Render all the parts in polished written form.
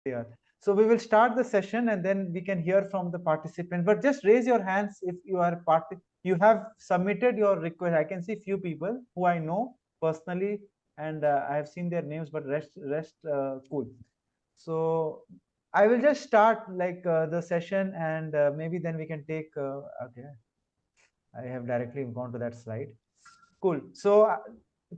Yeah. So we will start the session and then we can hear from the participants. But just raise your hands if you are you have submitted your request. I can see few people who I know personally, and I have seen their names, but rest cool. So I will just start like the session, and maybe then we can take. Okay, I have directly gone to that slide. Cool. So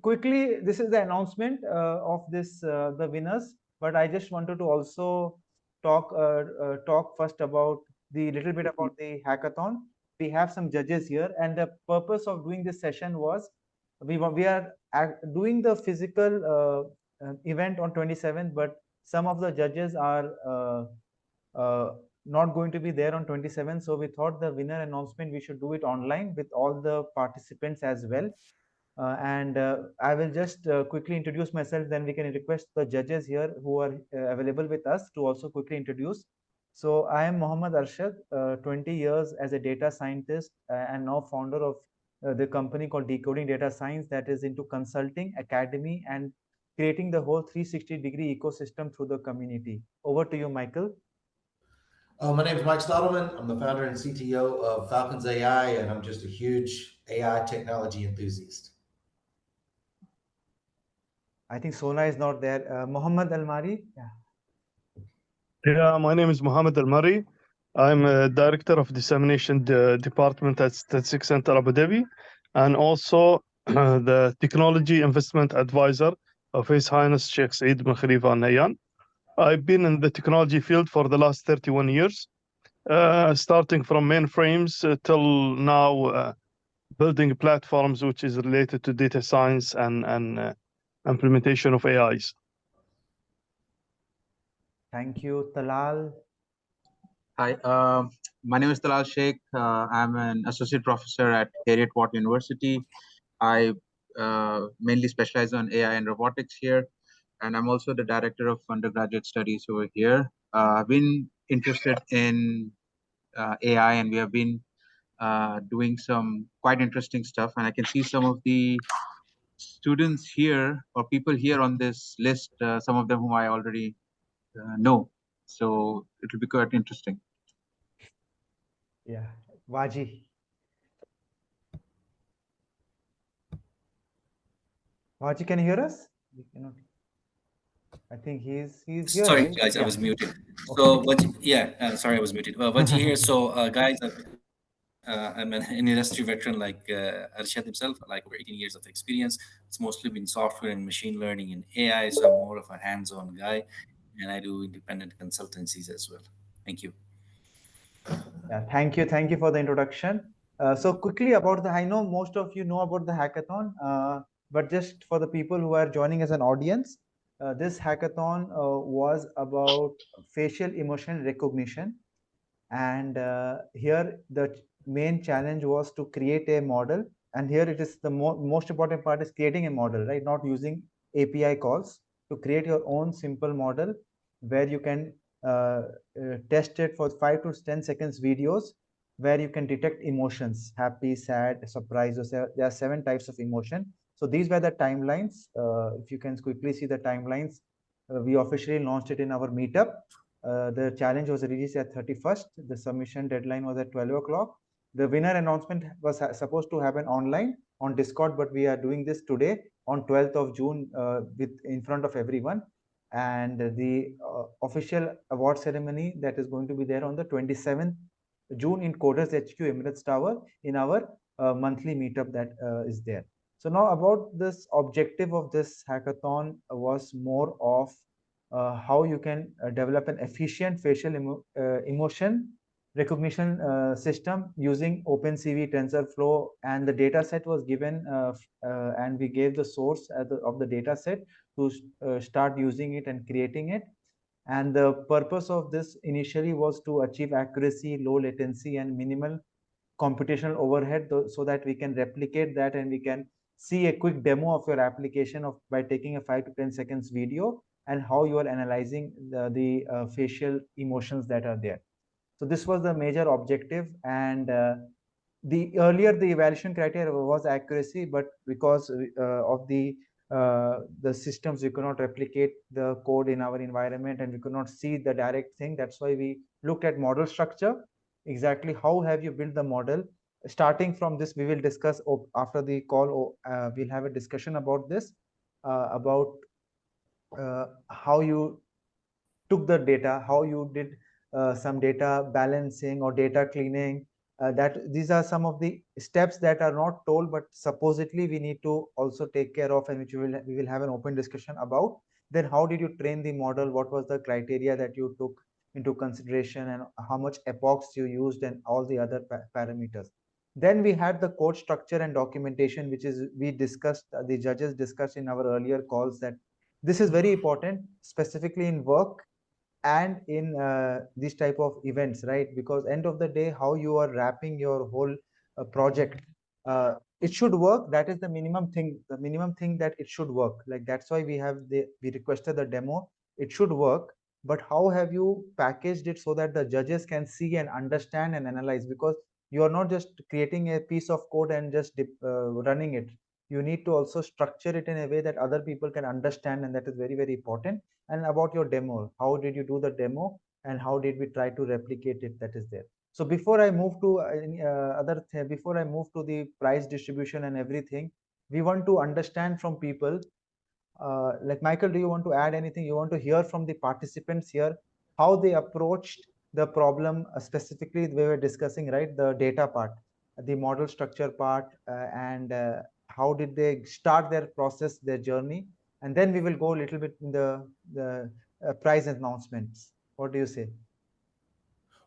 quickly, this is the announcement of this the winners. But I just wanted to also talk first about the little bit about the hackathon. We have some judges here, and the purpose of doing this session was we are doing the physical event on 27th, but some of the judges are not going to be there on 27th. So we thought the winner announcement we should do it online with all the participants as well. And I will just quickly introduce myself, then we can request the judges here who are available with us to also quickly introduce. So I am Mohammad Arshad, 20 years as a data scientist and now founder of the company called Decoding Data Science that is into consulting, academy, and creating the whole 360-degree ecosystem through the community. Over to you, Michael. My name is Mike Stottleman. I'm the founder and CTO of Falcons AI, and I'm just a huge AI technology enthusiast. I think Sona is not there. Mohammed Almari. Yeah. Yeah, my name is Mohammed Al-Mari. I'm a director of dissemination department at Statistics Center Abu Dhabi, and also the technology investment advisor of His Highness Sheikh Saeed bin Khalifa Al Nahyan. I've been in the technology field for the last 31 years, starting from mainframes till now, building platforms which is related to data science and implementation of AIs. Thank you, Talal. Hi, my name is Talal Sheikh. I'm an associate professor at Heriot-Watt University. I mainly specialize on AI and robotics here, and I'm also the director of undergraduate studies over here. I've been interested in AI, and we have been doing some quite interesting stuff. And I can see some of the students here or people here on this list, some of them whom I already know. So it will be quite interesting. Yeah, Waji. Waji, can you hear us? We cannot. I think he's here. Sorry, right? guys, Yeah. I was muted. So, sorry, I was muted. Vaji here. So, guys, I'm an industry veteran like Arshad himself, like over 18 years of experience. It's mostly been software and machine learning and AI. So, I'm more of a hands-on guy, and I do independent consultancies as well. Thank you. Yeah, thank you for the introduction. So quickly about I know most of you know about the hackathon, but just for the people who are joining as an audience, this hackathon was about facial emotion recognition, and here the main challenge was to create a model. And here it is the most important part is creating a model, right? Not using API calls, to create your own simple model where you can test it for 5 to 10 seconds videos where you can detect emotions: happy, sad, surprise. There are 7 types of emotion. So these were the timelines. If you can quickly see the timelines, we officially launched it in our meetup. The challenge was released at 31st. The submission deadline was at 12 o'clock. The winner announcement was supposed to happen online on Discord, but we are doing this today on 12th of June in front of everyone. And the official award ceremony that is going to be there on the 27th June in Coders HQ Emirates Tower in our monthly meetup that is there. So now about this objective of this hackathon was more of how you can develop an efficient facial emotion recognition system using OpenCV, TensorFlow, and the data set was given, and we gave the source of the data set to start using it and creating it. And the purpose of this initially was to achieve accuracy, low latency, and minimal computational overhead, so that we can replicate that and we can see a quick demo of your application by taking a 5 to 10 seconds video and how you are analyzing the facial emotions that are there. So this was the major objective. And the earlier the evaluation criteria was accuracy, but because of the the systems, we could not replicate the code in our environment, and we could not see the direct thing. That's why we looked at model structure. Exactly how have you built the model? Starting from this, we will discuss after the call. We'll have a discussion about this, about how you took the data, how you did some data balancing or data cleaning. That these are some of the steps that are not told, but supposedly we need to also take care of, and which we will have an open discussion about. Then how did you train the model? What was the criteria that you took into consideration, and how much epochs you used, and all the other parameters. Then we had the code structure and documentation, which is we discussed, the judges discussed in our earlier calls, that this is very important, specifically in work and in these type of events, right? Because end of the day, how you are wrapping your whole project, it should work. That is the minimum thing that it should work. Like, that's why we requested the demo. It should work, but how have you packaged it so that the judges can see and understand and analyze? Because you are not just creating a piece of code and just running it. You need to also structure it in a way that other people can understand, and that is very, very important. And about your demo, how did you do the demo, and how did we try to replicate it? That is there. So before I move to before I move to the price distribution and everything, we want to understand from people. Like, Michael, do you want to add anything? You want to hear from the participants here how they approached the problem, specifically we were discussing, right, the data part, the model structure part, and how did they start their process, their journey, and then we will go a little bit in the prize announcements. What do you say?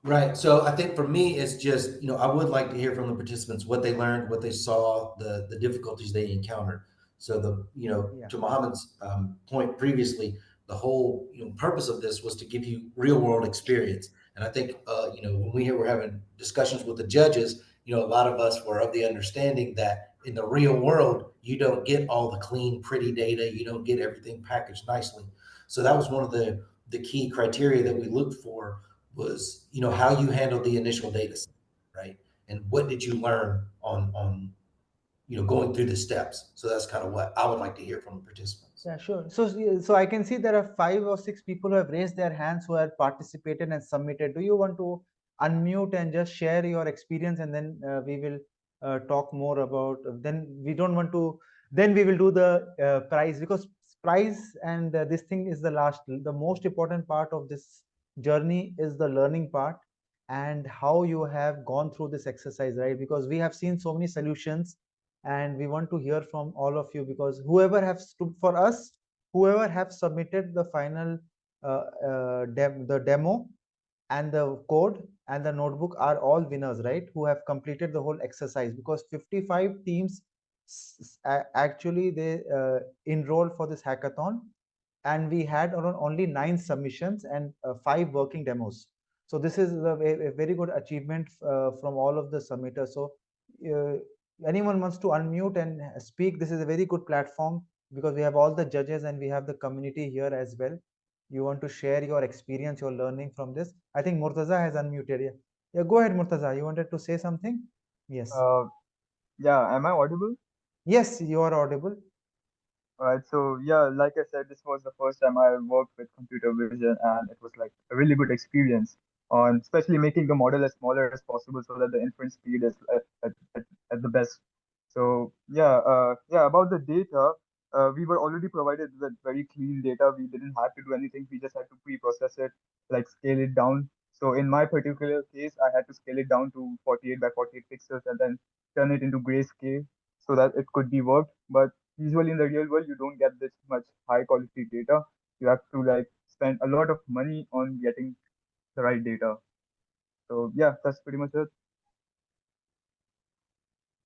Right. So I think for me, it's just, I would like to hear from the participants what they learned, what they saw, the difficulties they encountered. So Yeah. to Mohammed's point previously, the whole purpose of this was to give you real world experience. And I think when were having discussions with the judges, a lot of us were of the understanding that in the real world, you don't get all the clean, pretty data. You don't get everything packaged nicely. So that was one of the key criteria that we looked for, was how you handled the initial data set, right? And what did you learn on going through the steps? So that's kind of what I would like to hear from the participants. Yeah, sure. So I can see there are 5 or 6 people who have raised their hands, who have participated and submitted. Do you want to unmute and just share your experience, and then we will talk more about. Then we don't want to. Then we will do the prize, because prize and this thing is the last. The most important part of this journey is the learning part, and how you have gone through this exercise, right? Because we have seen so many solutions, and we want to hear from all of you, because whoever have stood for us, whoever have submitted the final the demo and the code and the notebook are all winners, right? Who have completed the whole exercise, because 55 teams actually they enrolled for this hackathon, and we had around only 9 submissions and 5 working demos. So this is a very good achievement from all of the submitters. So uh, anyone wants to unmute and speak, this is a very good platform, because we have all the judges and we have the community here as well. You want to share your experience, your learning from this? I think Murtaza has unmuted. Yeah, go ahead, Murtaza. You wanted to say something? Yes. Yeah, am I audible? Yes, you are audible. Right. So yeah, like I said, this was the first time I worked with computer vision, and it was like a really good experience on especially making the model as smaller as possible so that the inference speed is at the best. So yeah, about the data, we were already provided with very clean data. We didn't have to do anything. We just had to pre-process it, like scale it down. So in my particular case, I had to scale it down to 48 by 48 pixels and then turn it into grayscale so that it could be worked. But usually in the real world, you don't get this much high quality data. You have to like spend a lot of money on getting the right data. So yeah, that's pretty much it.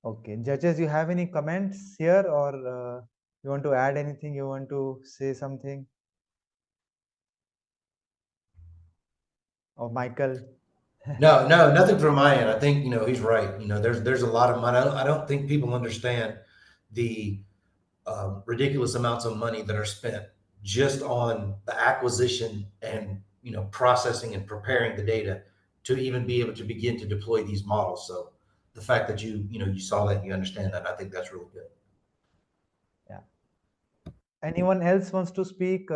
Okay, judges, you have any comments here, or you want to add anything? You want to say something? Or Michael? No, nothing from my end. I think he's right. There's a lot of money. I don't think people understand the ridiculous amounts of money that are spent just on the acquisition and processing and preparing the data to even be able to begin to deploy these models. So the fact that you saw that and you understand that, I think that's really good. Yeah. anyone else wants to speak,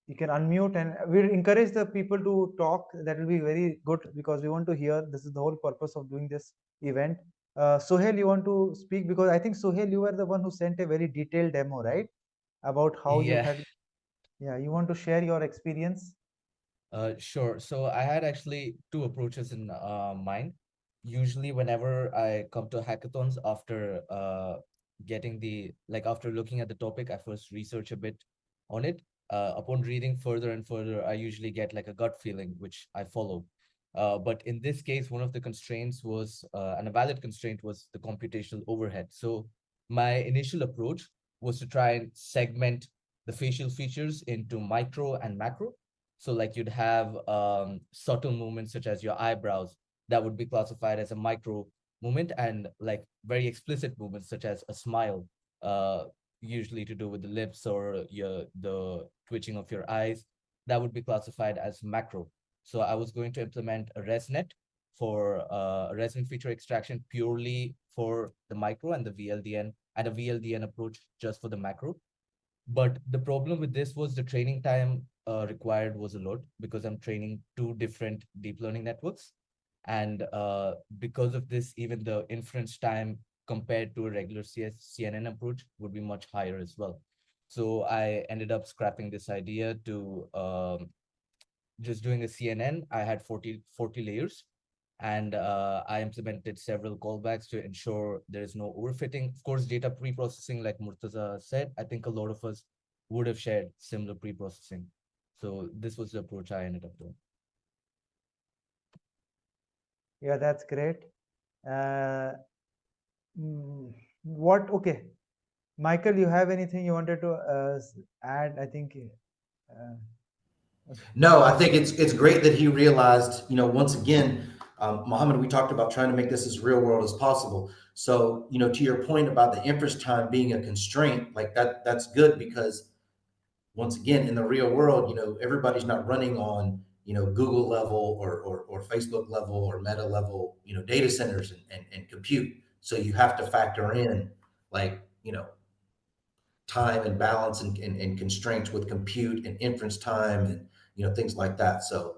you can unmute, and we'll encourage the people to talk. That will be very good because we want to hear. This is the whole purpose of doing this event. Sohail, you want to speak? Because I think Sohail, you were the one who sent a very detailed demo, right? About how you Yeah, had. Yeah, you want to share your experience? sure. So I had actually two approaches in mind. Usually, whenever I come to hackathons, after getting after looking at the topic, I first research a bit on it. Upon reading further and further, I usually get like a gut feeling, which I follow. But in this case, one of the constraints was, and a valid constraint was the computational overhead. So my initial approach was to try and segment the facial features into micro and macro. So like you'd have subtle movements such as your eyebrows that would be classified as a micro movement, and like very explicit movements such as a smile, uh, usually to do with the lips or the twitching of your eyes, that would be classified as macro. So I was going to implement a ResNet for resonant feature extraction purely for the micro and the VLDN, and a VLDN approach just for the macro. But the problem with this was the training time required was a lot because I'm training two different deep learning networks. And because of this, even the inference time compared to a regular CNN approach would be much higher as well. So I ended up scrapping this idea to just doing a CNN. I had 40 layers, and I implemented several callbacks to ensure there is no overfitting. Of course, data pre-processing, like Murtaza said, I think a lot of us would have shared similar pre-processing. So this was the approach I ended up doing. Yeah, that's great. What? Okay, Michael, you have anything you wanted to add? I think. Okay. No, I think it's great that he realized, once again, Mohammed, we talked about trying to make this as real world as possible. So, to your point about the inference time being a constraint, like that's good because once again, in the real world, everybody's not running on, Google level or Facebook level or Meta level, data centers and compute. So you have to factor in like, time and balance and constraints with compute and inference time and, things like that. So,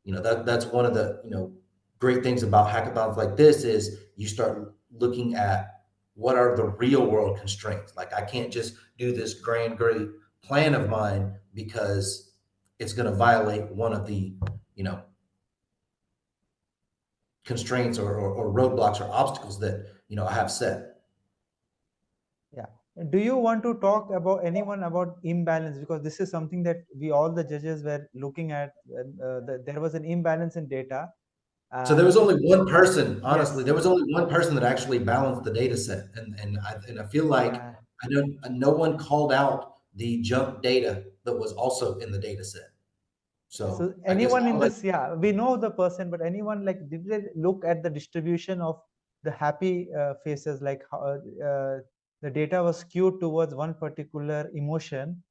that's one of the, great things about hackathons like this is you start looking at what are the real world constraints. Like I can't just do this grand, great plan of mine because it's going to violate one of the, constraints or roadblocks or obstacles that, I have set. Yeah. Do you want to talk about anyone about imbalance? Because this is something that we all the judges were looking at. There was an imbalance in data. So there was only one person, honestly, Yes. there was only one person that actually balanced the data set. And I feel like Yeah. I know no one called out the junk data that was also in the data set. So I guess anyone in I'll let this, yeah, we know the person, but anyone like did they look at the distribution of the happy faces, like how the data was skewed towards one particular emotion?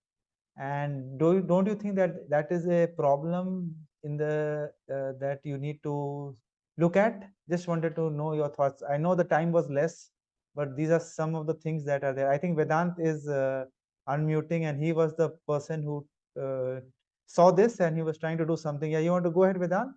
And don't you think that that is a problem in the that you need to look at? Just wanted to know your thoughts. I know the time was less, but these are some of the things that are there. I think Vedant is unmuting, and he was the person who saw this and he was trying to do something. Yeah, you want to go ahead, Vedant?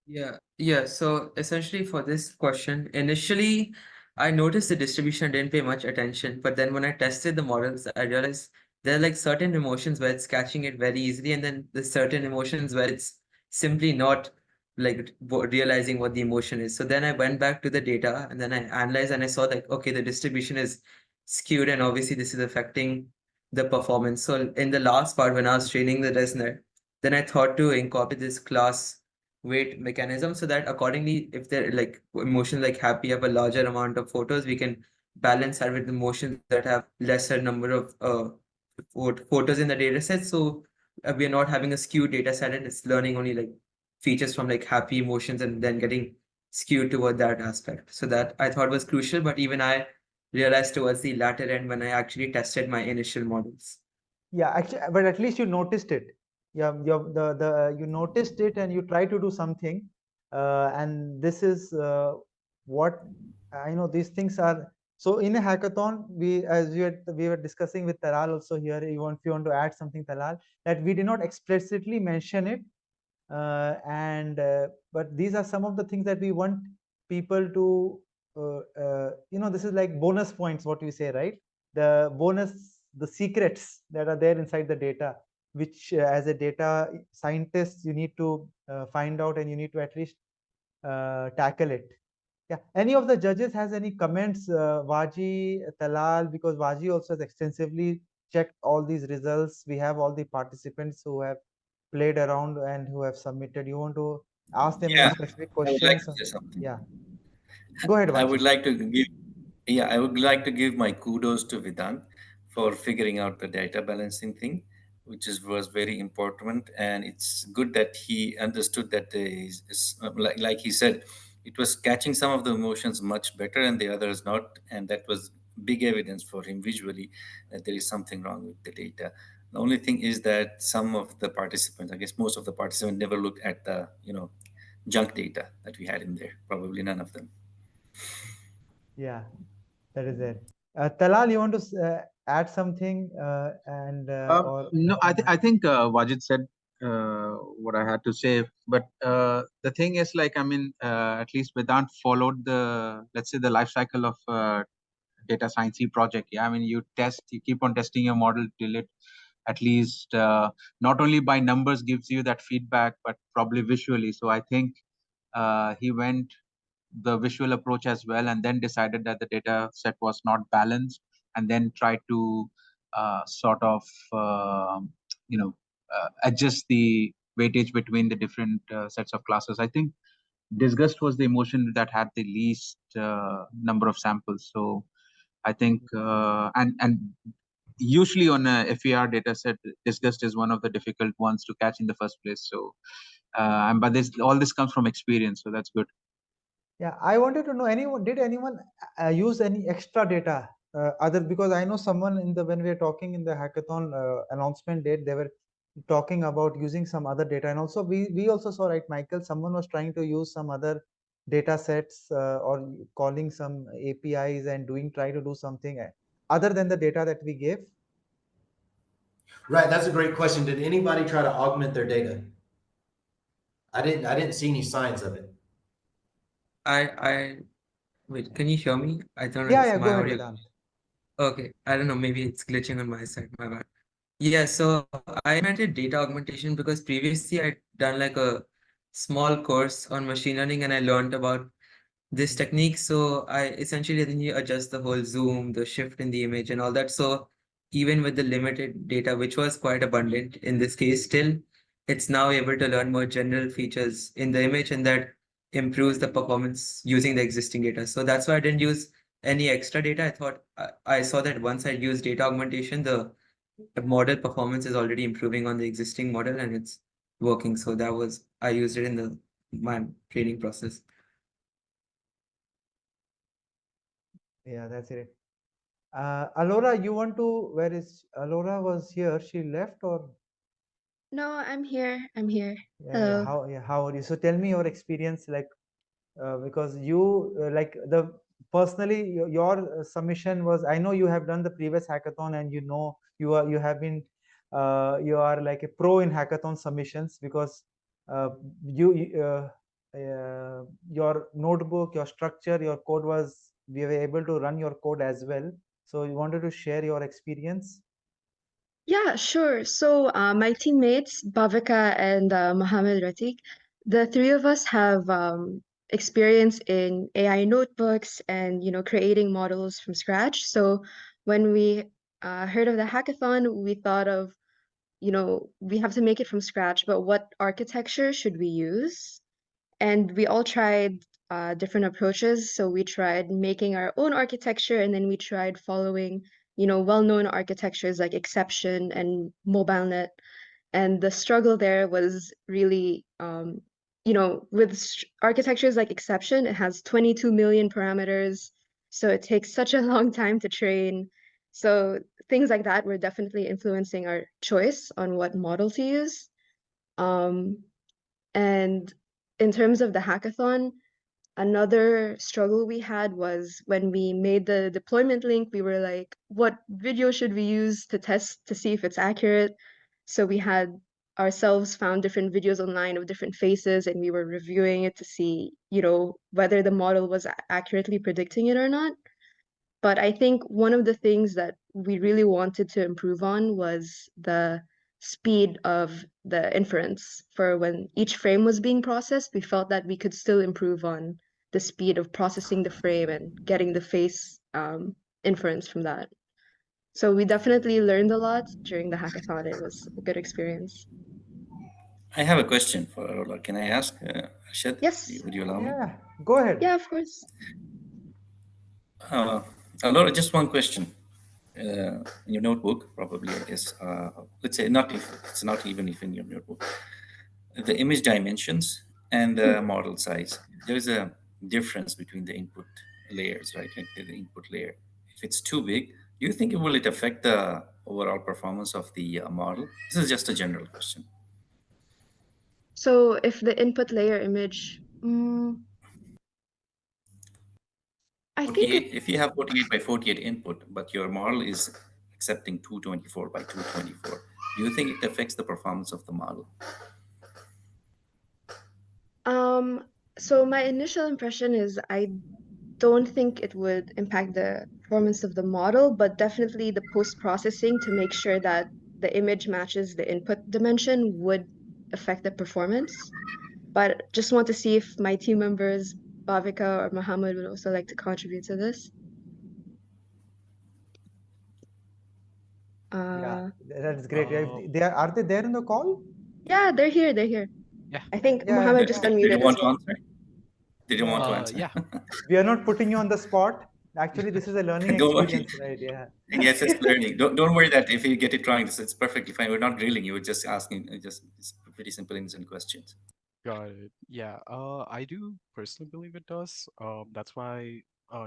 Yeah. So essentially for this question, initially I noticed the distribution didn't pay much attention, but then when I tested the models, I realized there are like certain emotions where it's catching it very easily, and then there's certain emotions where it's simply not like realizing what the emotion is. So then I went back to the data and then I analyzed and I saw like, okay, the distribution is skewed and obviously this is affecting the performance. So in the last part, when I was training the ResNet, then I thought to incorporate this class weight mechanism so that accordingly, if they're like emotions like happy have a larger amount of photos, we can balance that with emotions that have lesser number of photos in the data set. So we are not having a skewed data set and it's learning only like features from like happy emotions and then getting skewed toward that aspect. So that I thought was crucial, but even I realized towards the latter end when I actually tested my initial models. Yeah, actually, but at least you noticed it. Yeah, you noticed it and you try to do something. And this is what I know. These things are So in a hackathon, as we were discussing with Talal also here, if you want to add something, Talal, that we did not explicitly mention it, but these are some of the things that we want people to, this is like bonus points, what we say, right? The bonus, the secrets that are there inside the data, which as a data scientist, you need to find out, and you need to at least tackle it. Yeah. Any of the judges has any comments, Waji, Talal, because Waji also has extensively checked all these results. We have all the participants who have played around and who have submitted. You want to ask them any Yeah, specific I would like questions? to say something. Yeah. Go ahead, I would Waji. like to give, yeah, I would like to give my kudos to Vidant for figuring out the data balancing thing, which was very important, and it's good that he understood that like he said, it was catching some of the emotions much better and the others not, and that was big evidence for him visually that there is something wrong with the data. The only thing is that some of the participants, I guess most of the participants, never looked at the junk data that we had in there. Probably none of them. Yeah, that is it. Talal, you want to add something and or No, I think Wajid said what I had to say, but the thing is, like, I mean, at least Vedant followed the, let's say, the life cycle of data science project. Yeah, I mean, you keep on testing your model till it at least not only by numbers gives you that feedback, but probably visually. So I think he went the visual approach as well, and then decided that the data set was not balanced, and then tried to sort of adjust the weightage between the different sets of classes. I think disgust was the emotion that had the least number of samples. So I think and usually on a FER data set, disgust is one of the difficult ones to catch in the first place. So but all this comes from experience, so that's good. yeah, I wanted to know, did anyone use any extra data other, because I know someone when we were talking in the hackathon announcement date, they were talking about using some other data, and also we also saw, right, Michael, someone was trying to use some other data sets or calling some APIs and try to do something other than the data that we gave. Right, that's a great question. Did anybody try to augment their data? I didn't see any signs of it. I wait, can you hear me? I don't know Yeah, if yeah, my go ahead, audio. Vedant. Okay, I don't know, maybe it's glitching on my side, my bad. Yeah, so I invented data augmentation because previously I'd done like a small course on machine learning and I learned about this technique. So I essentially then you adjust the whole zoom, the shift in the image and all that. So even with the limited data, which was quite abundant in this case, still it's now able to learn more general features in the image, and that improves the performance using the existing data. So that's why I didn't use any extra data. I thought I saw that once I use data augmentation, the model performance is already improving on the existing model and it's working. So that was, I used it in my training process. Yeah, that's it. Alora, you want to, where is Alora? Was here, she left, or No, I'm here. I'm here. yeah, Hello. how are you? So tell me your experience, like because you like the personally your submission was, I know you have done the previous hackathon, and you have been you are like a pro in hackathon submissions, because you your notebook, your structure, your code was, we were able to run your code as well. So you wanted to share your experience? Yeah, sure. So my teammates, Bhavika and Mohammed Ratik, the three of us have experience in AI notebooks and, creating models from scratch. So when we heard of the hackathon, we thought of, we have to make it from scratch, but what architecture should we use? And we all tried different approaches. So we tried making our own architecture, and then we tried following, well-known architectures like Exception and MobileNet. And the struggle there was really, with architectures like Exception, it has 22 million parameters. So it takes such a long time to train. So things like that were definitely influencing our choice on what model to use. And in terms of the hackathon, another struggle we had was when we made the deployment link, we were like, what video should we use to test to see if it's accurate? So we had ourselves found different videos online of different faces, and we were reviewing it to see, whether the model was accurately predicting it or not. But I think one of the things that we really wanted to improve on was the speed of the inference. For when each frame was being processed, we felt that we could still improve on the speed of processing the frame and getting the face inference from that. So we definitely learned a lot during the hackathon. It was a good experience. I have a question for Arola. Can I ask, Arshad? Yes. Would you allow me? Yeah, go ahead. Yeah, of course. Arola, just one question. In your notebook, probably, I guess, let's say not if it's not even if in your notebook, the image dimensions and the model size. There is a difference between the input layers, right? Like the input layer. If it's too big, do you think will it affect the overall performance of the model? This is just a general question. So if the input layer image, I think 48, if you have 48 by 48 input, but your model is accepting 224 by 224, do you think it affects the performance of the model? So my initial impression is I don't think it would impact the performance of the model, but definitely the post-processing to make sure that the image matches the input dimension would affect the performance. But just want to see if my team members, Bhavika or Mohammed, would also like to contribute to this. Yeah, that's great. Yeah, are they there in the call? Yeah, they're here. They're here. Yeah. I think Yeah. Mohammed just Did unmuted you as want to well. answer? Did you want to answer? Yeah. We are not putting you on the spot. Actually, this is a learning Don't worry. experience, right? Yeah. Yes, it's learning. Don't worry that if you get it wrong, it's perfectly fine. We're not drilling you. We're just asking just it's pretty simple innocent questions. Got it. Yeah. I do personally believe it does. That's why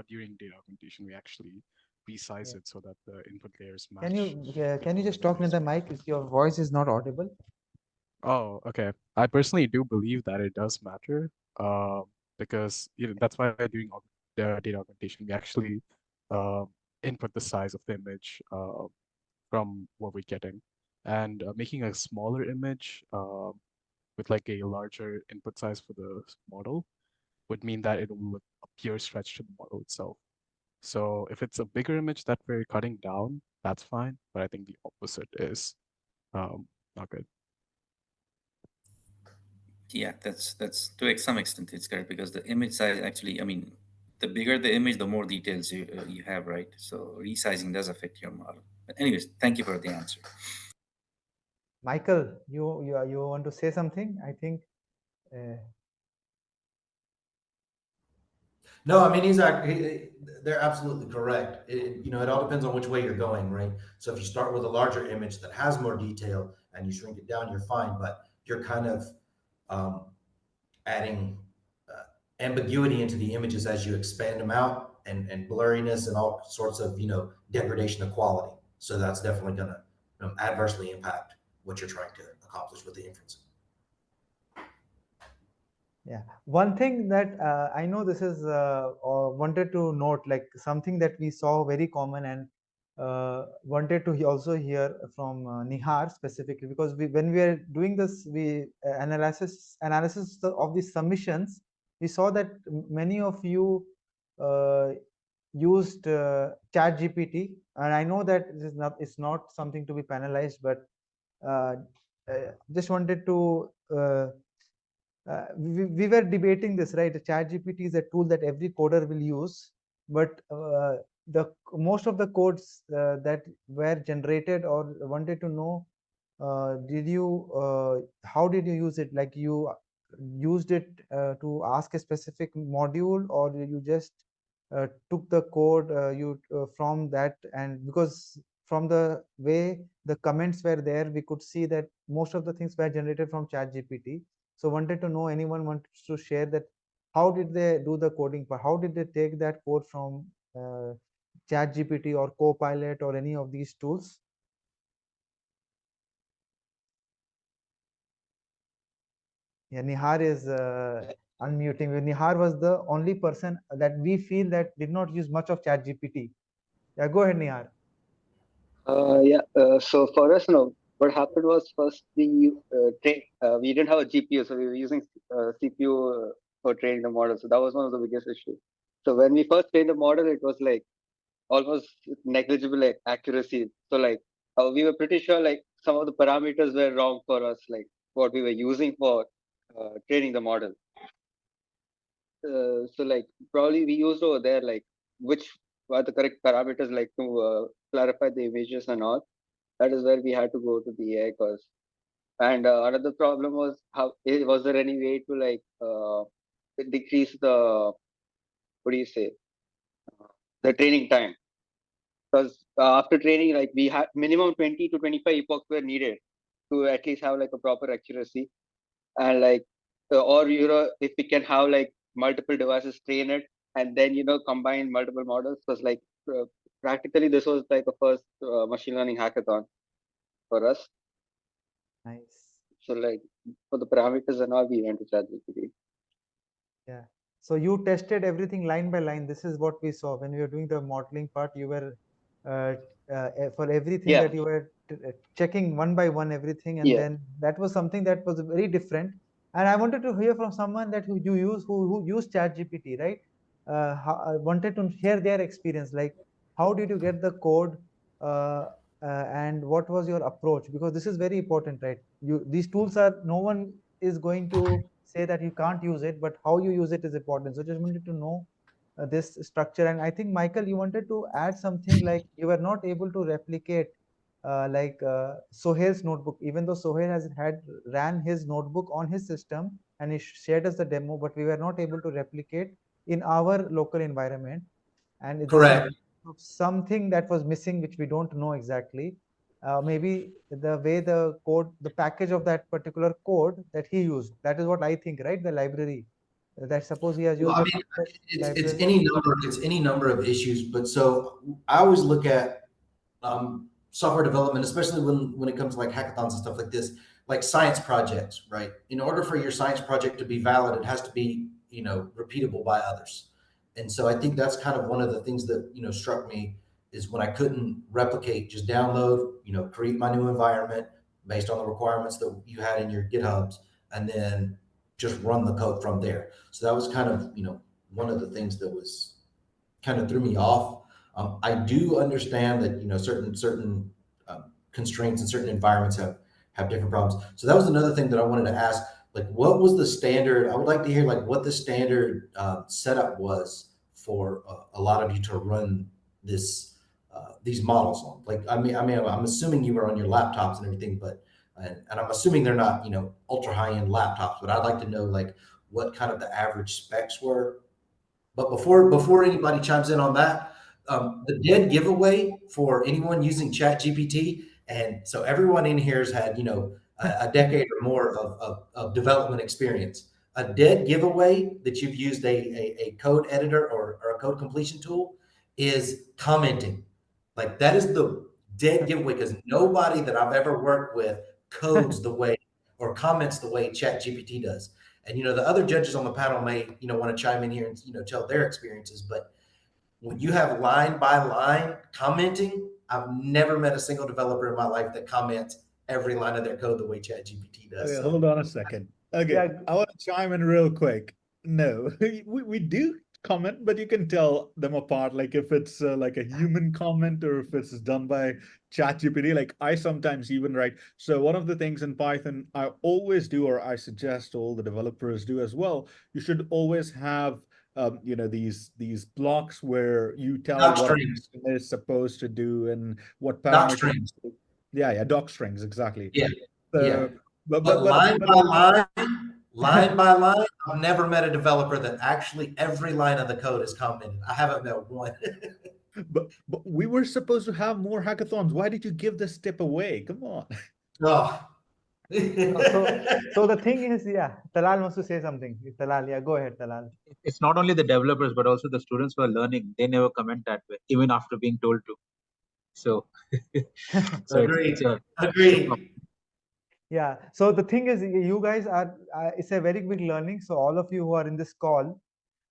during data augmentation we actually resize it so that the input layers match. Can you just talk in the mic? Your voice is not audible. Oh, okay. I personally do believe that it does matter. Because that's why during the data augmentation we actually uh, input the size of the image from what we're getting, and making a smaller image with like a larger input size for the model would mean that it will appear stretched to the model itself. So if it's a bigger image that we're cutting down, that's fine. But I think the opposite is not good. Yeah, that's to some extent it's correct because the image size actually, I mean, the bigger the image, the more details you have, right? So resizing does affect your model. But anyways, thank you for the answer. Michael, you want to say something? I think. No, I mean they're absolutely correct. It all depends on which way you're going, right? So if you start with a larger image that has more detail and you shrink it down, you're fine. But you're kind of adding ambiguity into the images as you expand them out, and blurriness and all sorts of degradation of quality. So that's definitely going to adversely impact what you're trying to accomplish with the inference. Yeah, one thing that I know this is wanted to note, like something that we saw very common, and wanted to also hear from Nihar specifically, because when we are doing this, we analysis of the submissions, we saw that many of you used ChatGPT, and I know that it's not something to be penalized, but just wanted to we were debating this, right? ChatGPT is a tool that every coder will use, but the most of the codes that were generated or wanted to know, how did you use it? Like you used it to ask a specific module, or you just took the code from that? And because from the way the comments were there, we could see that most of the things were generated from ChatGPT. So wanted to know, anyone wants to share that, how did they do the coding part? How did they take that code from ChatGPT or Copilot or any of these tools? Yeah, Nihar is unmuting. Nihar was the only person that we feel that did not use much of ChatGPT. Yeah, go ahead, Nihar. So for us, no, what happened was first we didn't have a GPU, so we were using CPU for training the model. So that was one of the biggest issues. So when we first trained the model, it was like almost negligible like accuracy. So like we were pretty sure like some of the parameters were wrong for us, like what we were using for training the model. So like probably we used over there like which were the correct parameters like to clarify the images and all. That is where we had to go to the AI course. And another problem was was there any way to like decrease the what do you say the training time? Because after training, like we had minimum 20 to 25 epochs were needed to at least have like a proper accuracy, and like or if we can have like multiple devices train it and then combine multiple models, because like practically this was like a first machine learning hackathon for us. Nice. So like for the parameters and all, we went to ChatGPT. Yeah. So you tested everything line by line. This is what we saw when we were doing the modeling part. You were for everything that you were checking one by one everything, and then that was something that was very different. And I wanted to hear from someone that who use ChatGPT, right? I wanted to hear their experience. Like, how did you get the code, and what was your approach? Because this is very important, right? These tools are, no one is going to say that you can't use it, but how you use it is important. So just wanted to know this structure. And I think, Michael, you wanted to add something, like you were not able to replicate Sohail's notebook, even though Sohail has ran his notebook on his system and he shared us the demo, but we were not able to replicate in our local environment. And Correct. Something that was missing, which we don't know exactly. Maybe the way the code, the package of that particular code that he used, that is what I think, right? The library that suppose he has used. Well, I mean, it's any number of issues, but so I always look at software development, especially when it comes to like hackathons and stuff like this, like science projects, right? In order for your science project to be valid, it has to be, repeatable by others. And so I think that's kind of one of the things that, struck me is when I couldn't replicate, just download, create my new environment based on the requirements that you had in your GitHubs, and then just run the code from there. So that was kind of, one of the things that was kind of threw me off. I do understand that, certain constraints and certain environments have different problems. So that was another thing that I wanted to ask, like, what was the standard? I would like to hear like what the standard setup was for a lot of you to run these models on. Like, I mean, I'm assuming you were on your laptops and everything, but and I'm assuming they're not, ultra high end laptops. But I'd like to know like what kind of the average specs were. But before anybody chimes in on that, the dead giveaway for anyone using ChatGPT, and so everyone in here has had a decade or more of development experience. A dead giveaway that you've used a code editor or a code completion tool is commenting. Like that is the dead giveaway, because nobody that I've ever worked with codes the way or comments the way ChatGPT does. And the other judges on the panel may want to chime in here and tell their experiences. But when you have line by line commenting, I've never met a single developer in my life that comments every line of their code the way ChatGPT does. Okay, So. hold on a second. Okay, Yeah. I want to chime in real quick. No, we do comment, but you can tell them apart, like if it's like a human comment or if it's done by ChatGPT. Like I sometimes even write. So one of the things in Python I always do, or I suggest all the developers do as well, you should always have these blocks where you tell Doc what strings. is supposed to do and what Doc parameters. strings. Yeah, doc strings, exactly. Yeah. So, yeah. But line by line, I've never met a developer that actually every line of the code is commented. I haven't met one. but we were supposed to have more hackathons. Why did you give this tip away? Come on. Oh. So the thing is, Talal wants to say something. Talal, go ahead, Talal. It's not only the developers, but also the students who are learning. They never comment that way, even after being told to. So, Agreed. Yeah. So the thing is, you guys are, it's a very big learning. So all of you who are in this call,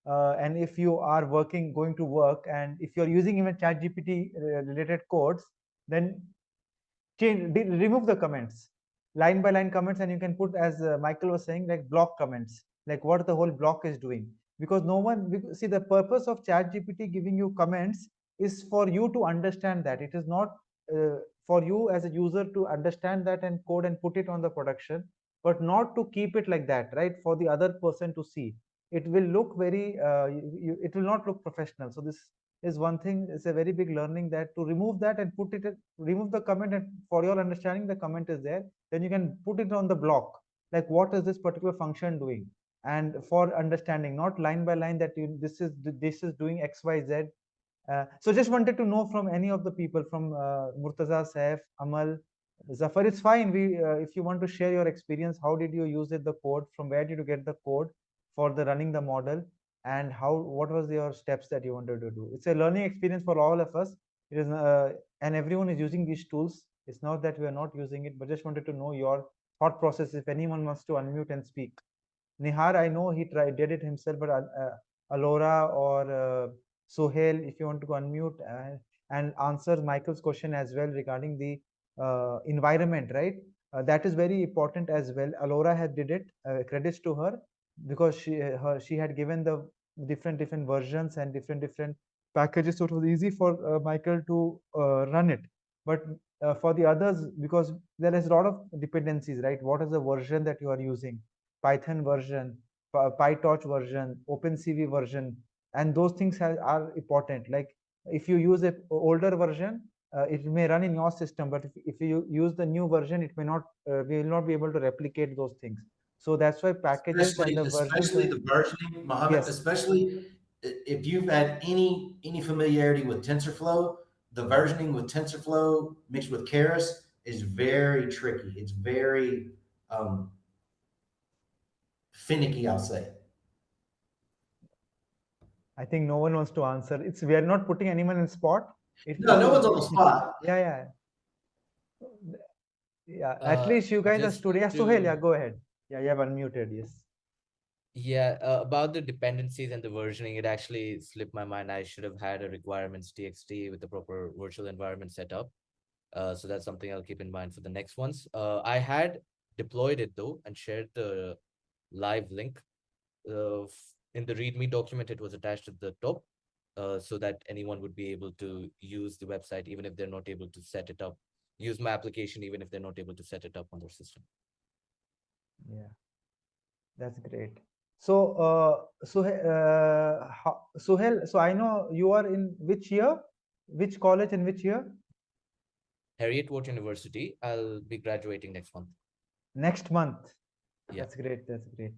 and if you are working, going to work, and if you're using even ChatGPT related codes, then remove the comments, line by line comments, and you can put, as Michael was saying, like block comments, like what the whole block is doing. Because no one, see, the purpose of ChatGPT giving you comments is for you to understand that. It is not for you as a user to understand that and code and put it on the production, but not to keep it like that, right? For the other person to see. It will look very, it will not look professional. So this is one thing. It's a very big learning, that to remove that and put it, remove the comment, and for your understanding the comment is there, then you can put it on the block, like what is this particular function doing, and for understanding, not line by line, that you, this is doing XYZ. So just wanted to know from any of the people, from Murtaza, Saif, Amal, Zafar, it's fine. If you want to share your experience, how did you use it, the code, from where did you get the code for the running the model, and what was your steps that you wanted to do? It's a learning experience for all of us. It is, and everyone is using these tools. It's not that we are not using it, but just wanted to know your thought process. If anyone wants to unmute and speak. Nihar, I know he did it himself, but Alora or Sohail, if you want to unmute and answer Michael's question as well regarding the environment, right? That is very important as well. Alora had did it. Credits to her, because she had given the different versions and different packages, so it was easy for Michael to run it. But for the others, because there is a lot of dependencies, right? What is the version that you are using? Python version, PyTorch version, OpenCV version, and those things are important. Like if you use an older version, it may run in your system, but if you use the new version, it may not. We will not be able to replicate those things. So that's why packages and the versions. Especially the versioning, Mohammed. Yes. Especially if you've had any familiarity with TensorFlow, the versioning with TensorFlow mixed with Keras is very tricky. It's very finicky, I'll say. I think no one wants to answer. We are not putting anyone in spot. No one's on the spot. Yeah. At least you guys are studying. Yeah, Sohail, yeah, go ahead. Yeah, you have unmuted. Yes. Yeah, about the dependencies and the versioning, it actually slipped my mind. I should have had a requirements txt with the proper virtual environment set up. So that's something I'll keep in mind for the next ones. I had deployed it though and shared the live link. In the README document, it was attached at the top, so that anyone would be able to use the website even if they're not able to set it up, use my application even if they're not able to set it up on their system. Yeah, that's great. So, Suhail, so I know you are in which year, which college, and which year? Heriot-Watt University. I'll be graduating next month. Next month. Yeah. That's great. That's great.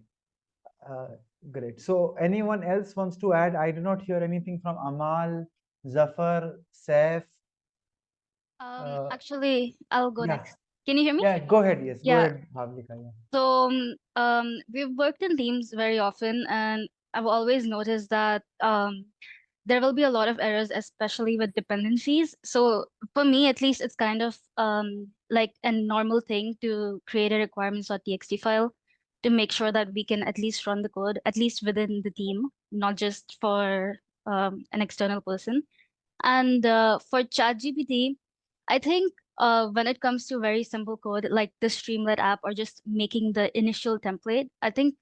Great. So, anyone else wants to add? I do not hear anything from Amal, Zafar, Saif. Actually, I'll go Yeah. next. Can you hear me? Yeah, go ahead. Yes, go Yeah. ahead, Bhavlika. Yeah. So, we've worked in teams very often, and I've always noticed that there will be a lot of errors, especially with dependencies. So, for me, at least, it's kind of like a normal thing to create a requirements.txt file to make sure that we can at least run the code, at least within the team, not just for an external person. And for ChatGPT, I think when it comes to very simple code like the Streamlit app or just making the initial template, I think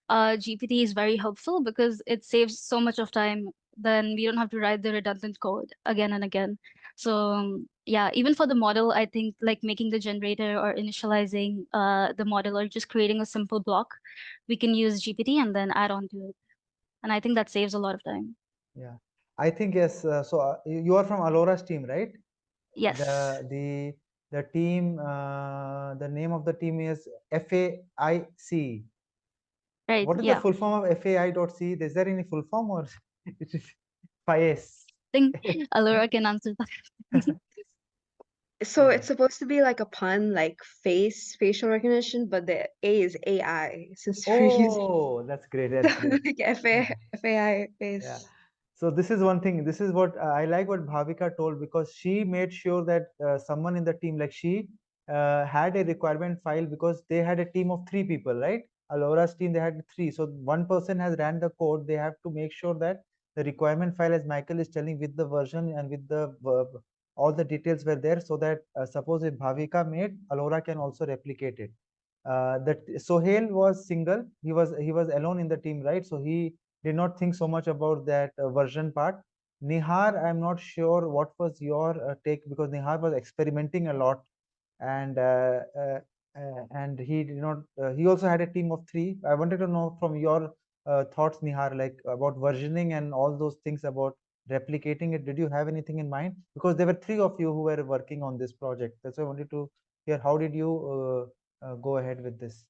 GPT is very helpful because it saves so much of time. Then we don't have to write the redundant code again and again. So yeah, even for the model, I think like making the generator or initializing the model or just creating a simple block, we can use GPT and then add on to it. And I think that saves a lot of time. Yeah, I think yes. So you are from Alora's team, right? Yes. The team. The name of the team is FAIC. Right. What is the full form of FAI.C? Is there any full form, or it is FAIS? I think Alora can answer that. So it's supposed to be like a pun, like facial recognition, but the A is AI, since we're using Oh, that's great. That's great. like FAI face. Yeah. So this is one thing. This is what I like what Bhavika told, because she made sure that someone in the team, like she had a requirement file because they had a team of 3 people, right? Alora's team, they had 3. So one person has ran the code. They have to make sure that the requirement file, as Michael is telling, with the version and with the verb, all the details were there, so that suppose if Bhavika made, Alora can also replicate it. That Sohail was single. He was alone in the team, right? So he did not think so much about that version part. Nihar, I'm not sure what was your take, because Nihar was experimenting a lot, and he did not. He also had a team of 3. I wanted to know from your thoughts, Nihar, like about versioning and all those things about replicating it. Did you have anything in mind? Because there were 3 of you who were working on this project. That's why I wanted to hear how did you go ahead with this.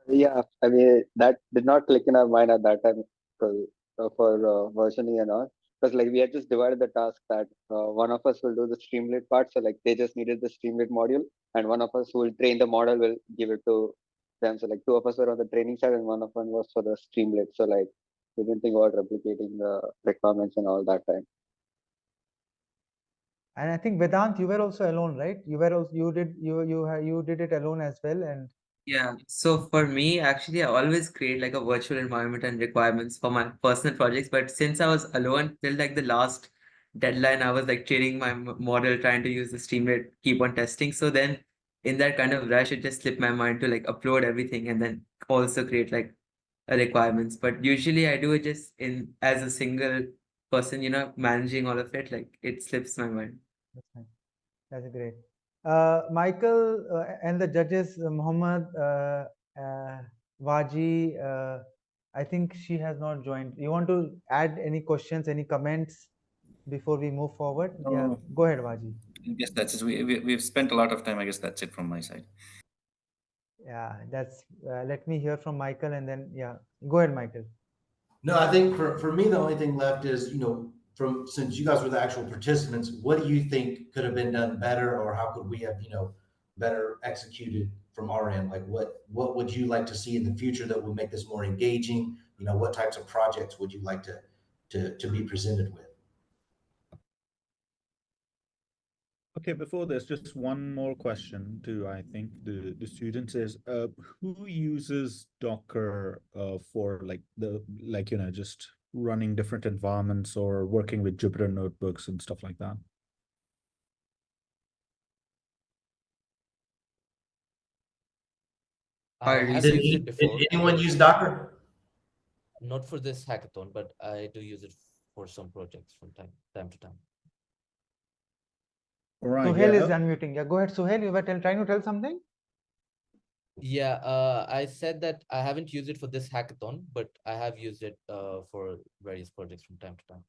Yeah, I mean that did not click in our mind at that time for versioning and all. Because like we had just divided the task that one of us will do the Streamlit part, so like they just needed the Streamlit module, and one of us who will train the model will give it to them. So like 2 of us were on the training side, and one of them was for the Streamlit. So like we didn't think about replicating the requirements and all that time. And I think Vedant, you were also alone, right? You were also, you did it alone as well. And Yeah, so for me, actually, I always create like a virtual environment and requirements for my personal projects. But since I was alone till like the last deadline, I was like training my model, trying to use the Streamlit, keep on testing. So then in that kind of rush, it just slipped my mind to like upload everything and then also create like a requirements. But usually I do it just in as a single person, managing all of it. Like it slips my mind. that's fine. That's great. Michael and the judges, Muhammad, Waji, I think she has not joined. You want to add any questions, any comments before we move forward? Yeah, go ahead, Waji. I guess that's it. We've spent a lot of time. I guess that's it from my side. Yeah, that's. Let me hear from Michael, and then yeah, go ahead, Michael. No, I think for me, the only thing left is, from since you guys were the actual participants, what do you think could have been done better, or how could we have, better executed from our end? Like what would you like to see in the future that would make this more engaging? What types of projects would you like to be presented with? Okay, before this, just one more question to, I think, the students is who uses Docker for just running different environments or working with Jupyter notebooks and stuff like that? I have Did, used it did before, anyone use Docker? not for this hackathon, but I do use it for some projects from time to time. All right, Suhail yeah. is unmuting. Yeah, go ahead, Suhail. You were trying to tell something? Yeah, I said that I haven't used it for this hackathon, but I have used it for various projects from time to time.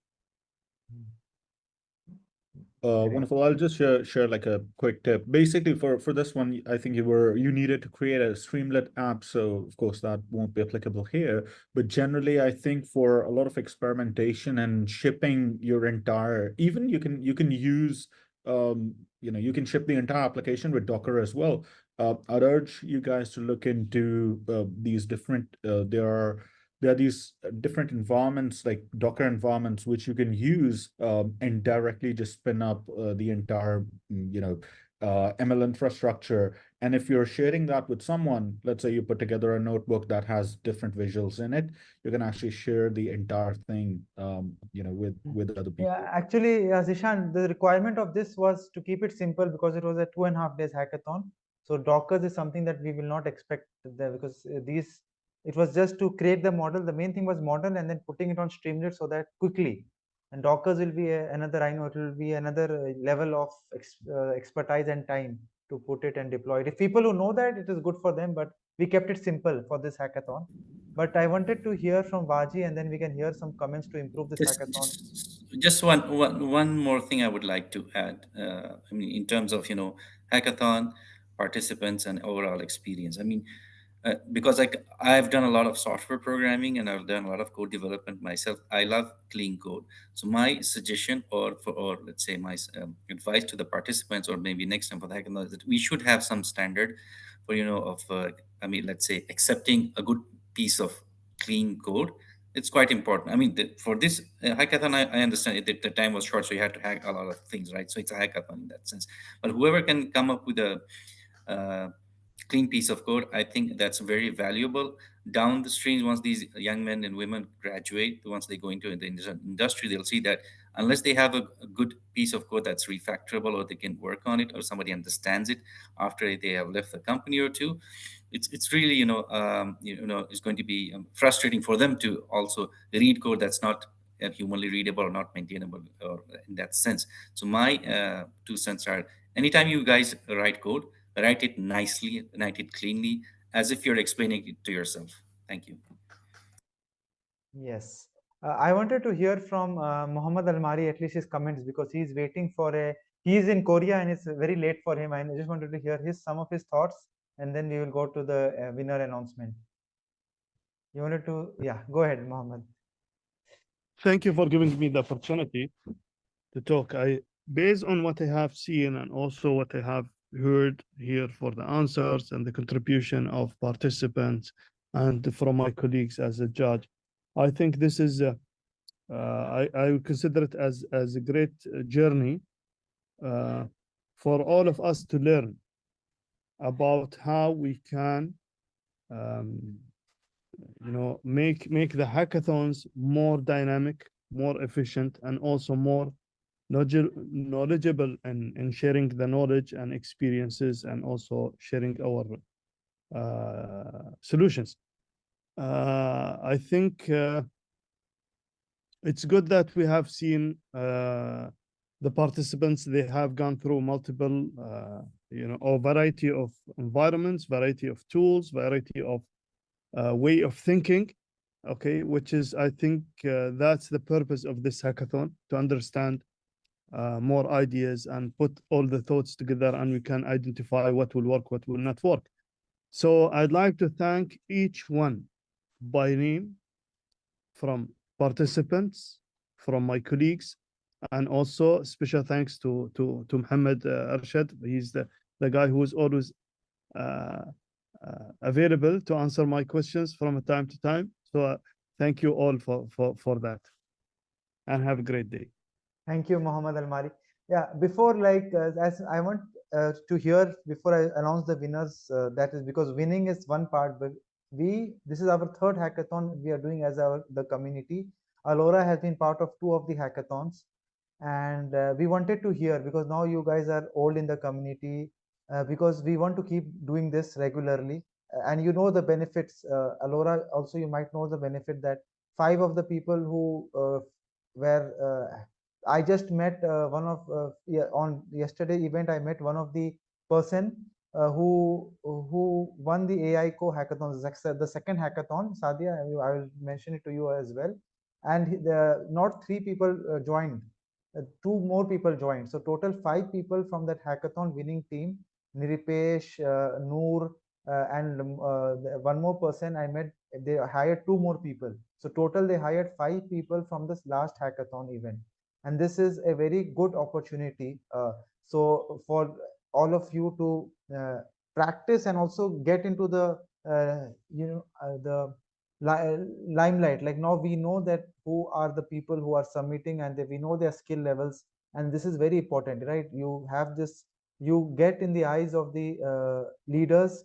Great. Wonderful. I'll just share like a quick tip. Basically, for this one, I think you needed to create a Streamlit app, so of course that won't be applicable here. But generally, I think for a lot of experimentation and shipping your entire, even you can use you can ship the entire application with Docker as well. I'd urge you guys to look into these different. There are these different environments like Docker environments which you can use and directly just spin up the entire ML infrastructure. And if you're sharing that with someone, let's say you put together a notebook that has different visuals in it, you can actually share the entire thing with other people. Yeah, actually, Zishan, the requirement of this was to keep it simple because it was a 2.5 days hackathon. So Docker is something that we will not expect there, because it was just to create the model. The main thing was model and then putting it on Streamlit so that quickly. And Dockers will be another, I know it will be another level of expertise and time to put it and deploy it. If people who know that, it is good for them, but we kept it simple for this hackathon. But I wanted to hear from Vaji, and then we can hear some comments to improve this hackathon. Just one more thing I would like to add. I mean, in terms of hackathon participants and overall experience. I mean, because like I've done a lot of software programming and I've done a lot of code development myself. I love clean code. So my suggestion, or let's say my advice to the participants, or maybe next time for the hackathon, is that we should have some standard for of I mean, let's say accepting a good piece of clean code it's quite important. I mean, for this hackathon, I understand it, the time was short, so you had to hack a lot of things, right? So it's a hackathon in that sense. But whoever can come up with a uh, clean piece of code, I think that's very valuable. Down the stream, once these young men and women graduate, once they go into the industry, they'll see that unless they have a good piece of code that's refactorable, or they can work on it, or somebody understands it after they have left the company or two, it's really, it's going to be frustrating for them to also read code that's not humanly readable or not maintainable, or in that sense. So my 2 cents are: anytime you guys write code, write it nicely, write it cleanly, as if you're explaining it to yourself. Thank you. Yes. I wanted to hear from Muhammad Almari, at least his comments, because he's waiting for he's in Korea and it's very late for him. I just wanted to hear some of his thoughts, and then we will go to the winner announcement. You wanted to, yeah, go ahead, Muhammad. Thank you for giving me the opportunity to talk. Based on what I have seen and also what I have heard here for the answers and the contribution of participants and from my colleagues as a judge, I think this is I would consider it as a great journey for all of us to learn about how we can make the hackathons more dynamic, more efficient, and also more knowledgeable in sharing the knowledge and experiences, and also sharing our solutions. I think it's good that we have seen the participants. They have gone through multiple, a variety of environments, variety of tools, variety of way of thinking. Okay, which is, I think, that's the purpose of this hackathon, to understand more ideas and put all the thoughts together, and we can identify what will work, what will not work. So I'd like to thank each one by name, from participants, from my colleagues, and also special thanks to Muhammad Arshad. He's the guy who is always available to answer my questions from time to time. So thank you all for that, and have a great day. Thank you, Muhammad Almari. Yeah, before as I want to hear before I announce the winners, that is because winning is one part, but this is our third hackathon we are doing as the community. Alora has been part of 2 of the hackathons, and we wanted to hear, because now you guys are old in the community, because we want to keep doing this regularly, and you know the benefits. Alora, also you might know the benefit that 5 of the people who were I just met one of yeah, on yesterday event. I met one of the person who won the AI Co hackathon, the second hackathon. Sadia, I will mention it to you as well. And not 3 people joined, 2 more people joined. So total 5 people from that hackathon winning team. Niripesh, Noor, and one more person I met. They hired 2 more people. So total they hired 5 people from this last hackathon event, and this is a very good opportunity, so for all of you to practice and also get into the the limelight. Like, now we know that who are the people who are submitting, and we know their skill levels, and this is very important, right? You have this, you get in the eyes of the leaders,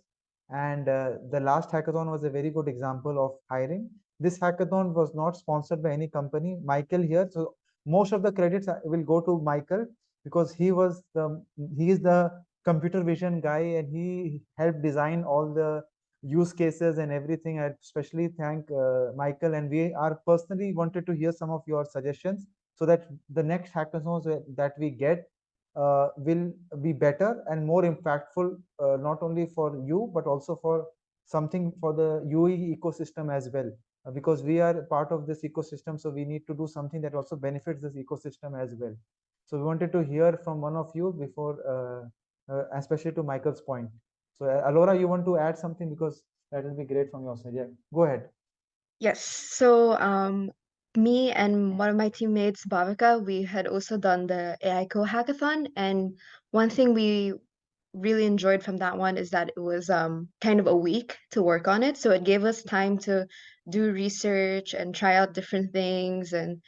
and the last hackathon was a very good example of hiring. This hackathon was not sponsored by any company. Michael here, so most of the credits will go to Michael, because he is the computer vision guy, and he helped design all the use cases and everything. I especially thank Michael, and we are personally wanted to hear some of your suggestions, so that the next hackathons that we get will be better and more impactful, not only for you but also for something for the UE ecosystem as well, because we are part of this ecosystem, so we need to do something that also benefits this ecosystem as well. So we wanted to hear from one of you before, especially to Michael's point. So Alora, you want to add something, because that will be great from your side. Yeah, go ahead. Yes. So me and one of my teammates, Bhavika, we had also done the AI Co hackathon, and one thing we really enjoyed from that one is that it was kind of a week to work on it. So it gave us time to do research and try out different things and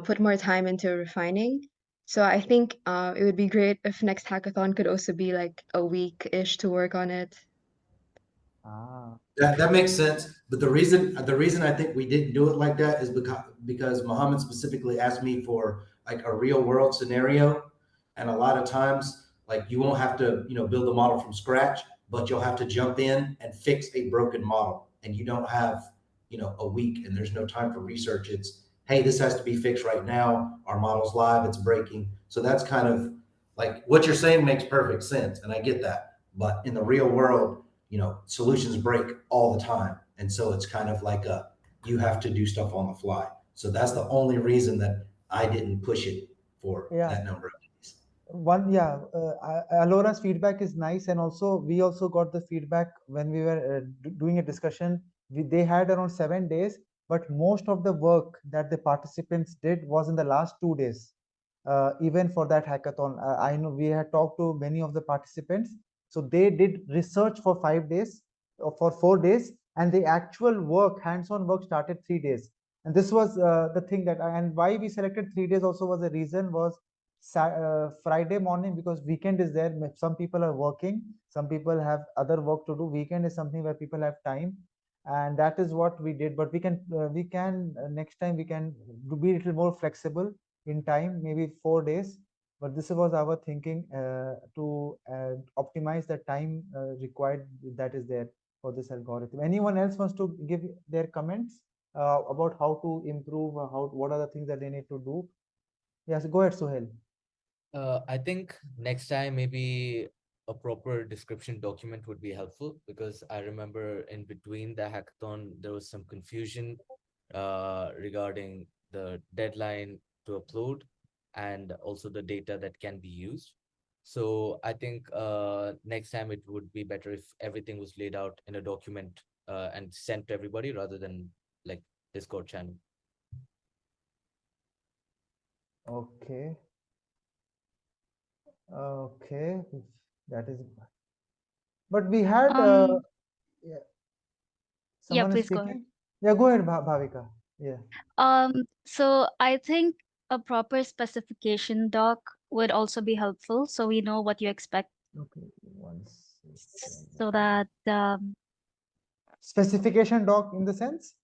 put more time into refining. So I think it would be great if next hackathon could also be like a week-ish to work on it. Ah. That makes sense. But the reason I think we didn't do it like that is because Muhammad specifically asked me for like a real world scenario. And a lot of times, like you won't have to, build a model from scratch, but you'll have to jump in and fix a broken model. And you don't have, a week and there's no time for research. It's, hey, this has to be fixed right now. Our model's live, it's breaking. So that's kind of like what you're saying makes perfect sense. And I get that. But in the real world, solutions break all the time. And so it's kind of like you have to do stuff on the fly. So that's the only reason that I didn't push it for that number of days. Alora's feedback is nice. And also, we also got the feedback when we were doing a discussion. They had around 7 days, but most of the work that the participants did was in the last 2 days. Even for that hackathon, I know we had talked to many of the participants. So they did research for 5 days or for 4 days, and the actual work, hands-on work, started 3 days. And this was the thing and why we selected 3 days also was the reason was Friday morning, because weekend is there. Some people are working, some people have other work to do. Weekend is something where people have time, and that is what we did. But we can next time we can be a little more flexible in time, maybe 4 days. But this was our thinking to optimize the time required that is there for this algorithm. Anyone else wants to give their comments about how to improve, what are the things that they need to do? Yes, go ahead, Suhail. I think next time maybe a proper description document would be helpful, because I remember in between the hackathon there was some confusion regarding the deadline to upload and also the data that can be used. So I think next time it would be better if everything was laid out in a document and sent to everybody rather than like Discord channel. Okay. Okay, that is. But we had yeah. Someone is Please go ahead. speaking. Yeah, go ahead, Bhavika. Yeah. So I think a proper specification doc would also be helpful, so we know what you expect, Okay, 1 second. so that Specification doc in the sense?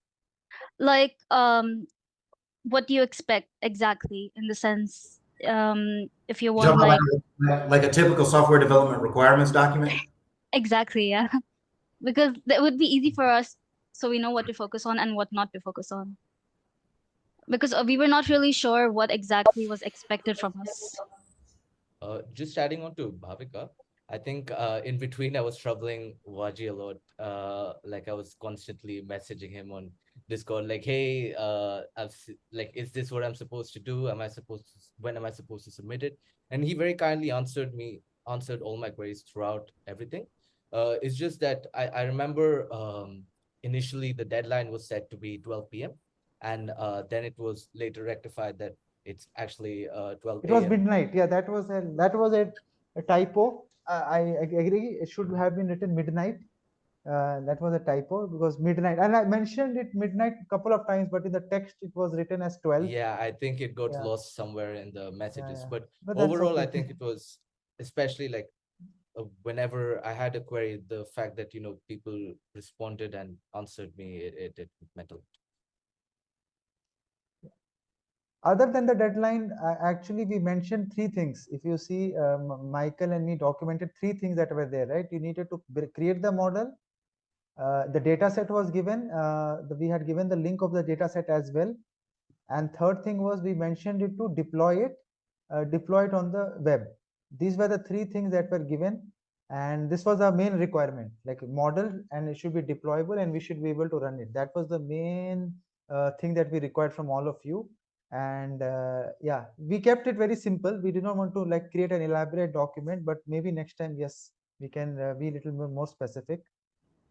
like what do you expect exactly, in the sense if you You're want talking like about like a typical software development requirements document? exactly, yeah. Because that would be easy for us, so we know what to focus on and what not to focus on. Because we were not really sure what exactly was expected from us. Just adding on to Bhavika, I think in between I was troubling Waji a lot. Like I was constantly messaging him on Discord, like, "Hey, like, is this what I'm supposed to do? When am I supposed to submit it?" And he very kindly answered all my queries throughout everything. It's just that I remember initially the deadline was set to be 12 p.m. and then it was later rectified that it's actually 12 It was a.m. midnight. Yeah, that was a typo. I agree. It should have been written midnight. That was a typo because midnight, and I mentioned it midnight a couple of times, but in the text it was written as 12. Yeah, I think it got Yeah. lost somewhere in the messages. Yeah. But But that's overall, I okay. think it was especially like whenever I had a query, the fact that people responded and answered me, it meant a lot. Other than the deadline, actually we mentioned 3 things. If you see, Michael and me documented 3 things that were there, right? You needed to create the model. The data set was given. We had given the link of the data set as well. And third thing was we mentioned it to deploy it on the web. These were the 3 things that were given, and this was our main requirement, like model, and it should be deployable, and we should be able to run it. That was the main thing that we required from all of you. And yeah, we kept it very simple. We did not want to like create an elaborate document, but maybe next time, yes, we can be a little more specific.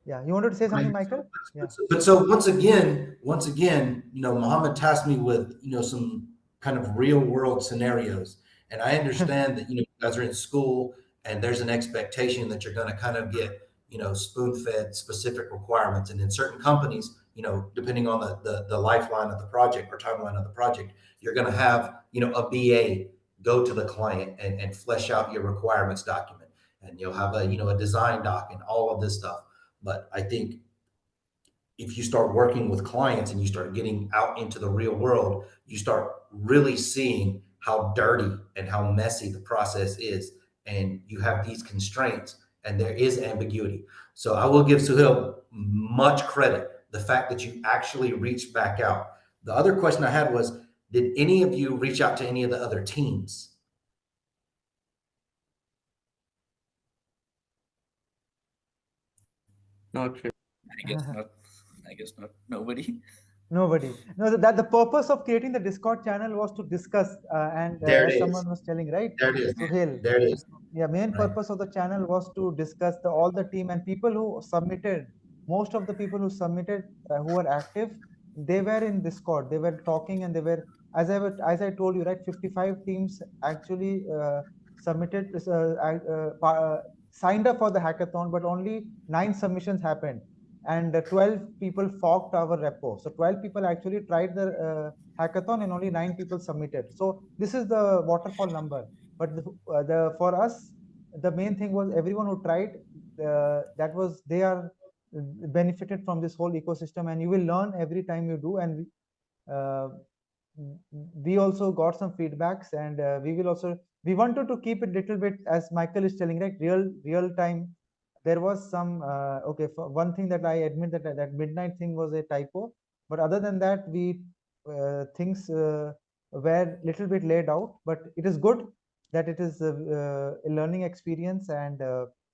Yeah, you wanted to say something, Michael? Yeah. But so once again, Muhammad tasked me with, some kind of real world scenarios. And I understand that, you guys are in school and there's an expectation that you're going to kind of get, spoon-fed specific requirements. And in certain companies, depending on the lifeline of the project or timeline of the project, you're going to have, a BA go to the client and flesh out your requirements document, and you'll have a design doc and all of this stuff. But I think if you start working with clients and you start getting out into the real world, you start really seeing how dirty and how messy the process is. And you have these constraints and there is ambiguity. So I will give Suhail much credit, the fact that you actually reached back out. The other question I had was, did any of you reach out to any of the other teams? Not really. I guess not. I guess not. Nobody. Nobody. No, that the purpose of creating the Discord channel was to discuss, and There as it someone is. was telling, right, There it is. Suhail. There it is. Yeah, main Right. purpose of the channel was to discuss all the team and people who submitted. Most of the people who submitted, who were active, they were in Discord. They were talking, and they were, as I told you, right, 55 teams actually submitted, signed up for the hackathon, but only 9 submissions happened, and 12 people forked our repo. So 12 people actually tried the hackathon, and only 9 people submitted. So this is the waterfall number. But for us, the main thing was everyone who tried, that was, they are benefited from this whole ecosystem, and you will learn every time you do. And we also got some feedbacks, and we wanted to keep it little bit, as Michael is telling, right, real time. There was some okay, for one thing that I admit, that midnight thing was a typo, but other than that, things were little bit laid out. But it is good that it is a learning experience, and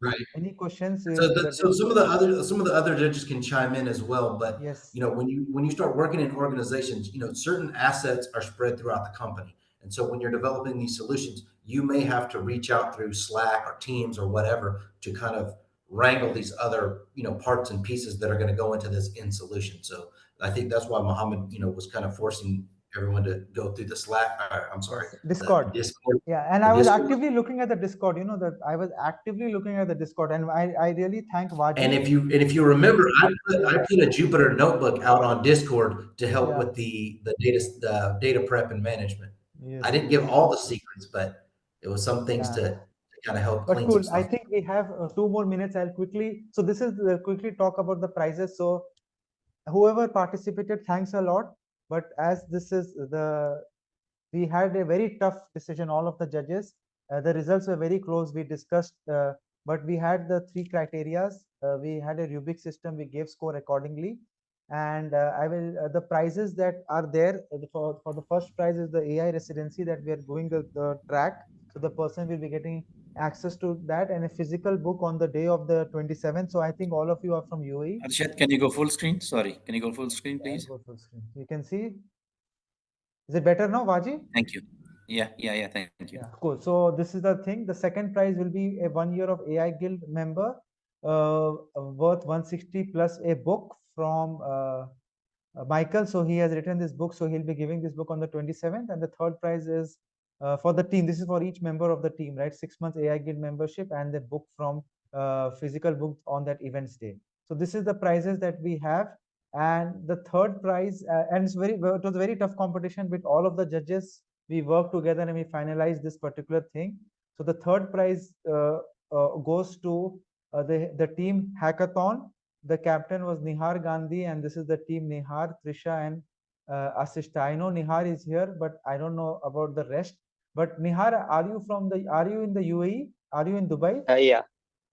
Right. any questions So, some of the other judges can chime in as well. But yes, when you start working in organizations, certain assets are spread throughout the company, and so when you're developing these solutions, you may have to reach out through Slack or Teams or whatever to kind of wrangle these other parts and pieces that are going to go into this end solution. So I think that's why Mohammed was kind of forcing everyone to go through the Slack. I'm sorry, yes, Discord. the Discord. Yeah, and I was actively looking at the Discord. That I was actively looking at the Discord, and I really thank Vaji. And if you remember, I put a Jupyter notebook out on Discord to help with the data prep and management. Yes, I didn't give all the secrets, but it was some things to kind of help But clean cool. some I stuff. think we have 2 more minutes. I'll quickly. So this is quickly talk about the prizes. So whoever participated, thanks a lot. But as this is we had a very tough decision, all of the judges. The results were very close. We discussed, but we had the 3 criterias. We had a rubric system. We gave score accordingly. And I will the prizes that are there for the first prize is the AI residency that we are going the track. So the person will be getting access to that, and a physical book on the day of the 27th. So I think all of you are from UAE. Arshad, can you go full screen? Sorry, can you go full screen, please? Go full screen. You can see. Is it better now, Vaji? Thank you. Yeah, thank you. Yeah, cool. So this is the thing. The second prize will be a 1 year of AI Guild member, worth 160 plus a book from Michael. So he has written this book. So he'll be giving this book on the 27th. And the third prize is for the team. This is for each member of the team, right? 6 months AI Guild membership and the book from physical book on that events day. So this is the prizes that we have. And the third prize, and it was a very tough competition with all of the judges. We worked together and we finalized this particular thing. So the third prize goes to the team Hackathon. The captain was Nihar Gandhi, and this is the team Nihar, Trisha, and Asishta. I know Nihar is here, but I don't know about the rest. But Nihar, are you in the UAE? Are you in Dubai?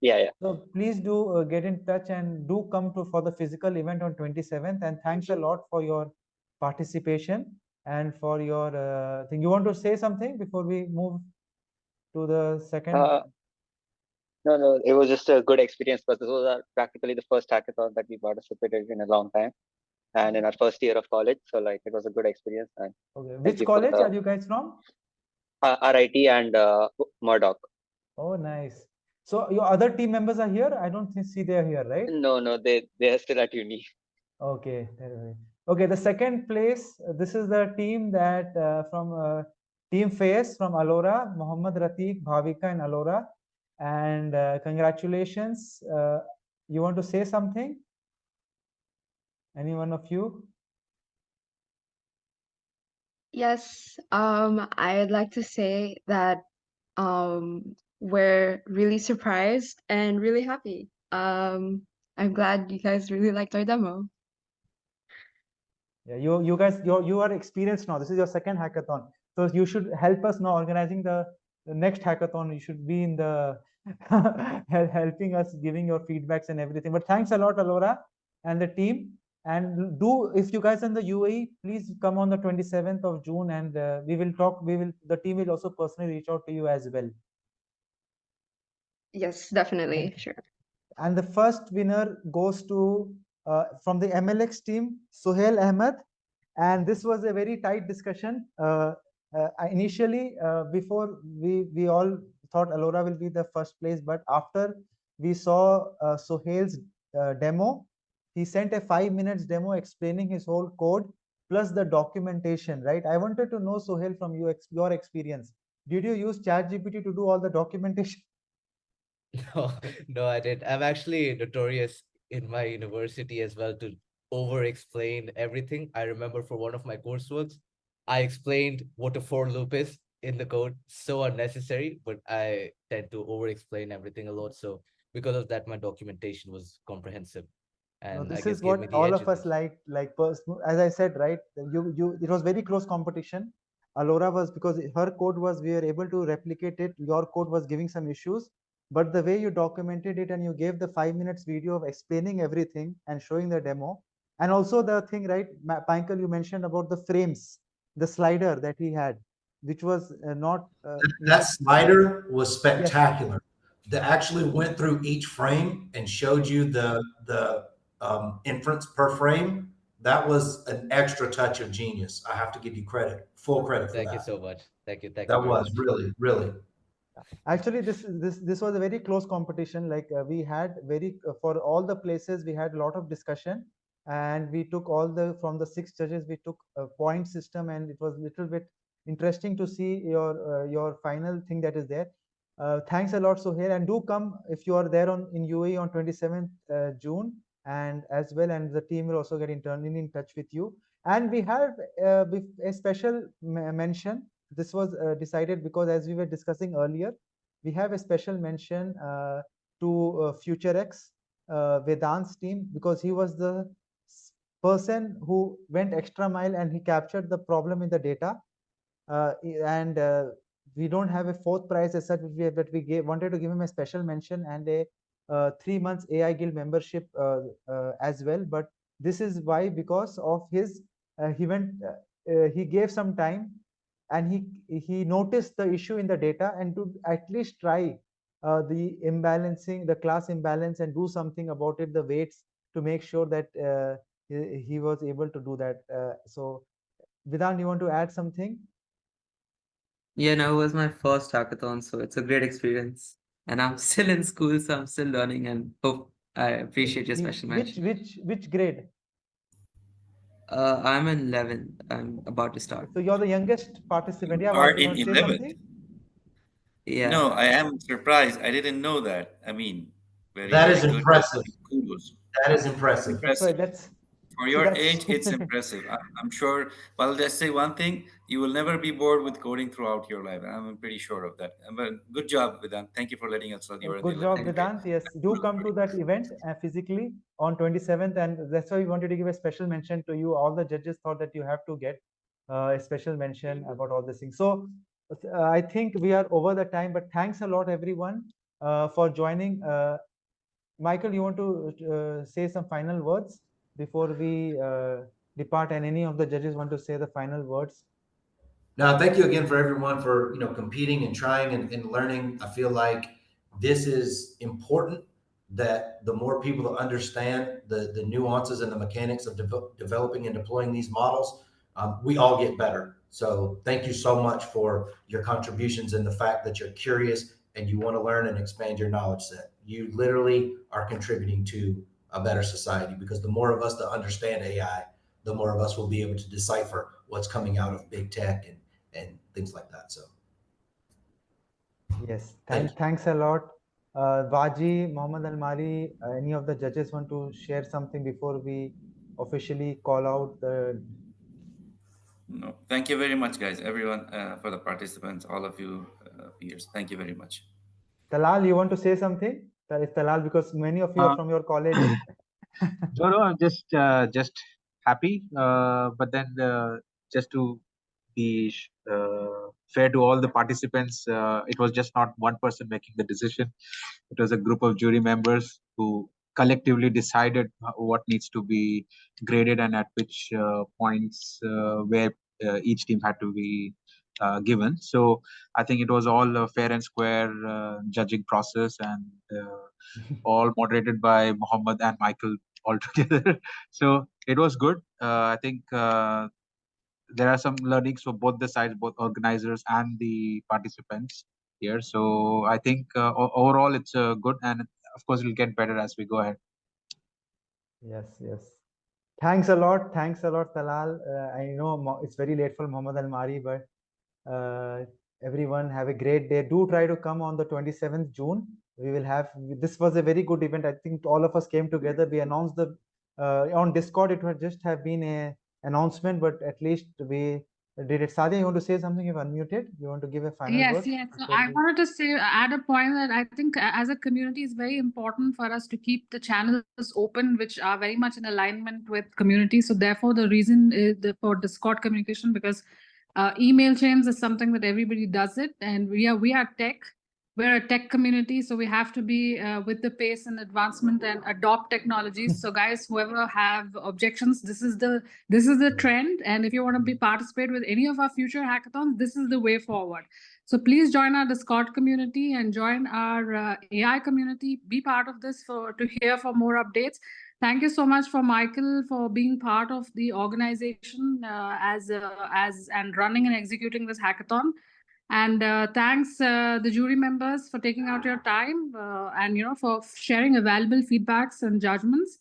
Yeah. So please do get in touch and do come for the physical event on 27th. And thanks a lot for your participation and for your thing. You want to say something before we move to the second? No, it was just a good experience, but this was practically the first hackathon that we participated in a long time, and in our first year of college. So it was a good experience. And okay, which college are you guys from? RIT and Murdoch. Oh, nice. So your other team members are here? I don't see they are here, right? No, they are still at uni. Okay. Okay, the second place, this is the team that from Team Face from Alora, Mohammad Ratik, Bhavika and Alora. and congratulations. You want to say something? Any one of you? Yes, I'd like to say that we're really surprised and really happy. I'm glad you guys really liked our demo. Yeah, you guys, you are experienced now. This is your second hackathon, so you should help us now organizing the next hackathon. You should be in the helping us, giving your feedbacks and everything. But thanks a lot, Alora and the team. And do, if you guys in the UAE, please come on the 27th of June, and we will talk. The team will also personally reach out to you as well. Yes, definitely, sure. And the first winner goes to from the MLX team, Suhail Ahmed. And this was a very tight discussion. Initially, before we all thought Alora will be the first place, but after we saw Suhail's demo, he sent a 5 minutes demo explaining his whole code plus the documentation, right? I wanted to know, Suhail, from you, your experience. Did you use ChatGPT to do all the documentation? No, no, I didn't. I'm actually notorious in my university as well to over-explain everything. I remember for one of my courseworks, I explained what a for loop is in the code. So unnecessary, but I tend to over-explain everything a lot. So because of that, my documentation was comprehensive, No, and I this guess is gave me what the all edge of in us this. like as I said, right? It was very close competition. Alora was, because her code was, we were able to replicate it. Your code was giving some issues, but the way you documented it and you gave the 5 minutes video of explaining everything and showing the demo, and also the thing, right, Pankal, you mentioned about the frames, the slider that he had, which was not, That yeah, slider was yes, spectacular. That actually went through each frame and showed you the inference per frame. That was an extra touch of genius. I have to give you credit, full credit for Thank you that. so much. Thank you That very was much. really, really. actually this was a very close competition. Like we had very for all the places we had a lot of discussion, and we took all the, from the 6 judges we took a point system, and it was a little bit interesting to see your final thing that is there. Thanks a lot, Sohail, and do come if you are there on in UAE on 27th June, and as well, and the team will also get internally in touch with you. And we have a special mention. This was decided because, as we were discussing earlier, we have a special mention to FutureX, Vedant's team, because he was the person who went extra mile and he captured the problem in the data. And we don't have a fourth prize as such, but we wanted to give him a special mention and a 3 months AI Guild membership as well. But this is why, because of his, he gave some time, and he noticed the issue in the data, and to at least try the imbalancing, the class imbalance, and do something about it, the weights, to make sure that he was able to do that. So Vedant, you want to add something? Yeah, no, it was my first hackathon, so it's a great experience. And I'm still in school, so I'm still learning and hope I appreciate your special mention. Which grade? I'm in 11th. I'm about to start. So you're the youngest participant. Yeah, Are you in want to say 11th? something? Yeah. No, I am surprised. I didn't know that. I mean, very, That very is good. impressive. Kudos. That is impressive. That's why Impressive. that's For see your that's age, it's impressive. I'm sure. But I'll just say one thing: you will never be bored with coding throughout your life. I'm pretty sure of that. But good job, Vedant. Thank you for letting us know you were in the good 11th job, grade. Vedant. Yes, do come to that event physically on 27th, and that's why we wanted to give a special mention to you. All the judges thought that you have to get a special mention about all these things. So I think we are over the time, but thanks a lot, everyone, for joining. Michael, you want to say some final words before we depart, and any of the judges want to say the final words? Now, thank you again for everyone for competing and trying and learning. I feel like this is important. That the more people that understand the nuances and the mechanics of developing and deploying these models, we all get better. So, thank you so much for your contributions and the fact that you're curious and you want to learn and expand your knowledge set. You literally are contributing to a better society, because the more of us that understand AI, the more of us will be able to decipher what's coming out of big tech and things like that. So Yes, thank you. thanks a lot. Waji, Mohammad Almari, any of the judges want to share something before we officially call out the... No, thank you very much, guys, everyone, for the participants, all of you peers. Thank you very much. Talal, you want to say something? If Talal, because many of you are from your college. No, I'm just happy. But then just to be fair to all the participants, it was just not one person making the decision. It was a group of jury members who collectively decided what needs to be graded and at which points where each team had to be given. So I think it was all a fair and square judging process, and all moderated by Mohammed and Michael all together. So it was good. I think there are some learnings for both the sides, both organizers and the participants here. So I think overall it's good, and of course it'll get better as we go ahead. Yes, yes. Thanks a lot. Thanks a lot, Talal. I know it's very late for Mohammad Almari, but everyone have a great day. Do try to come on the 27th June. We will have, this was a very good event. I think all of us came together. We announced the, on Discord, it would just have been a announcement, but at least we did it. Sadia, you want to say something? You've unmuted. You want to give a final word? Yes. So I wanted to say, add a point that I think as a community, it's very important for us to keep the channels open, which are very much in alignment with community. So therefore, the reason is for Discord communication, because email chains is something that everybody does it, and we are tech. We're a tech community, so we have to be with the pace and advancement and adopt technologies. So guys, whoever have objections, this is the trend, and if you want to be participate with any of our future hackathons, this is the way forward. So please join our Discord community and join our AI community. Be part of this to hear for more updates. Thank you so much for Michael for being part of the organization as and running and executing this hackathon. And thanks the jury members for taking out your time and for sharing valuable feedbacks and judgments.